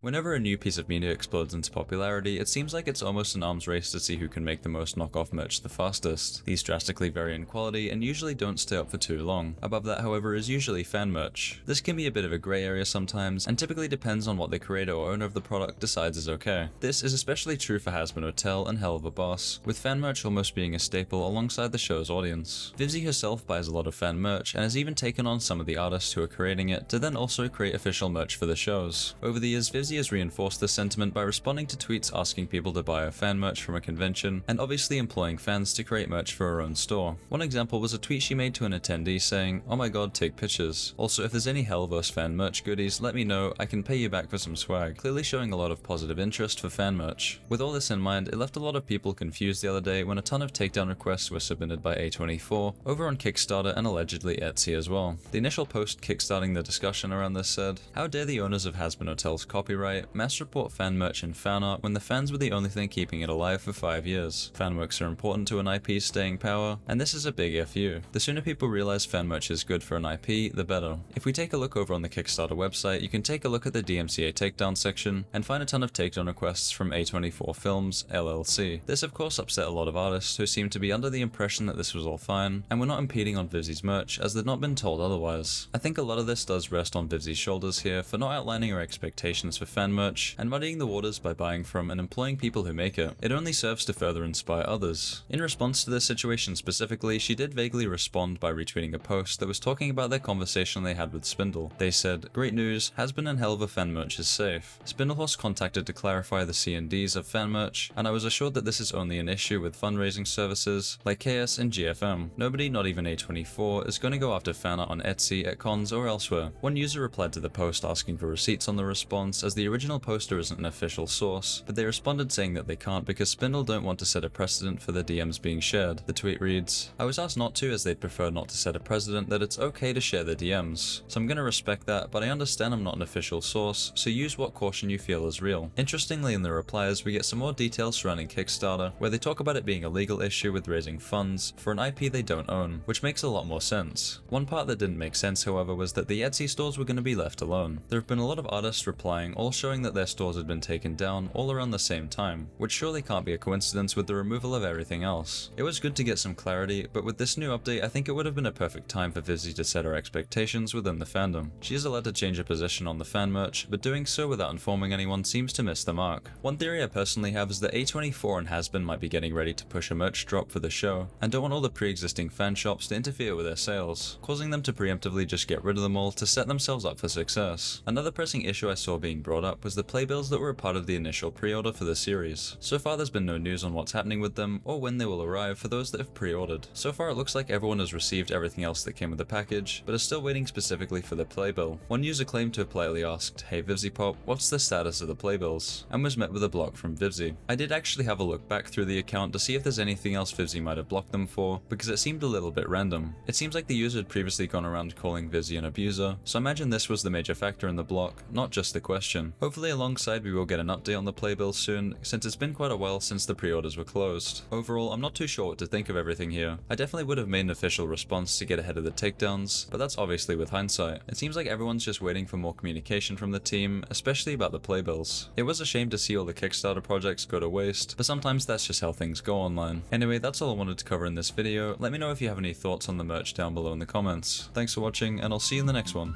Whenever a new piece of media explodes into popularity, it seems like it's almost an arms race to see who can make the most knockoff merch the fastest. These drastically vary in quality and usually don't stay up for too long. Above that, however, is usually fan merch. This can be a bit of a grey area sometimes, and typically depends on what the creator or owner of the product decides is okay. This is especially true for Hazbin Hotel and Hell of a Boss, with fan merch almost being a staple alongside the show's audience. Vivzi herself buys a lot of fan merch and has even taken on some of the artists who are creating it to then also create official merch for the shows. Over the years, Vivzi has reinforced this sentiment by responding to tweets asking people to buy her fan merch from a convention, and obviously employing fans to create merch for her own store. One example was a tweet she made to an attendee saying, "Oh my god, take pictures. Also, if there's any Hellverse fan merch goodies, let me know, I can pay you back for some swag," clearly showing a lot of positive interest for fan merch. With all this in mind, it left a lot of people confused the other day when a ton of takedown requests were submitted by A24 over on Kickstarter and allegedly Etsy as well. The initial post kickstarting the discussion around this said, "How dare the owners of Hazbin Hotel's copyright mass report fan merch and fan art when the fans were the only thing keeping it alive for 5 years. Fanworks are important to an IP's staying power, and this is a big FU. The sooner people realize fan merch is good for an IP, the better." If we take a look over on the Kickstarter website, you can take a look at the DMCA takedown section and find a ton of takedown requests from A24 Films, LLC. This of course upset a lot of artists who seemed to be under the impression that this was all fine, and were not impeding on Vivzi's merch as they'd not been told otherwise. I think a lot of this does rest on Vivzi's shoulders here for not outlining her expectations for fan merch and muddying the waters by buying from and employing people who make it. It only serves to further inspire others. In response to this situation specifically, she did vaguely respond by retweeting a post that was talking about their conversation they had with Spindle. They said, "Great news, Hazbin and Helva fan merch is safe. Spindlehorse contacted to clarify the C&Ds of fan merch, and I was assured that this is only an issue with fundraising services like KS and GFM. Nobody, not even A24, is going to go after fan art on Etsy, at cons, or elsewhere." One user replied to the post asking for receipts on the response, as the original poster isn't an official source, but they responded saying that they can't because Spindle don't want to set a precedent for the DMs being shared. The tweet reads, "I was asked not to as they'd prefer not to set a precedent that it's okay to share the DMs. So I'm gonna respect that, but I understand I'm not an official source, so use what caution you feel is real." Interestingly, in the replies, we get some more details surrounding Kickstarter, where they talk about it being a legal issue with raising funds for an IP they don't own, which makes a lot more sense. One part that didn't make sense, however, was that the Etsy stores were going to be left alone. There have been a lot of artists replying, all showing that their stores had been taken down all around the same time, which surely can't be a coincidence with the removal of everything else. It was good to get some clarity, but with this new update, I think it would have been a perfect time for Vivzi to set her expectations within the fandom. She is allowed to change her position on the fan merch, but doing so without informing anyone seems to miss the mark. One theory I personally have is that A24 and Hazbin might be getting ready to push a merch drop for the show, and don't want all the pre-existing fan shops to interfere with their sales, causing them to preemptively just get rid of them all to set themselves up for success. Another pressing issue I saw being brought up was the playbills that were a part of the initial pre-order for the series. So far there's been no news on what's happening with them or when they will arrive for those that have pre-ordered. So far it looks like everyone has received everything else that came with the package, but is still waiting specifically for the playbill. One user claimed to have politely asked, "Hey Vivziepop, what's the status of the playbills?" and was met with a block from Vivzi. I did actually have a look back through the account to see if there's anything else Vivzi might have blocked them for, because it seemed a little bit random. It seems like the user had previously gone around calling Vivzi an abuser, so I imagine this was the major factor in the block, not just the question. Hopefully alongside we will get an update on the playbill soon, since it's been quite a while since the pre-orders were closed. Overall, I'm not too sure what to think of everything here. I definitely would have made an official response to get ahead of the takedowns, but that's obviously with hindsight. It seems like everyone's just waiting for more communication from the team, especially about the playbills. It was a shame to see all the Kickstarter projects go to waste, but sometimes that's just how things go online. Anyway, that's all I wanted to cover in this video. Let me know if you have any thoughts on the merch down below in the comments. Thanks for watching, and I'll see you in the next one.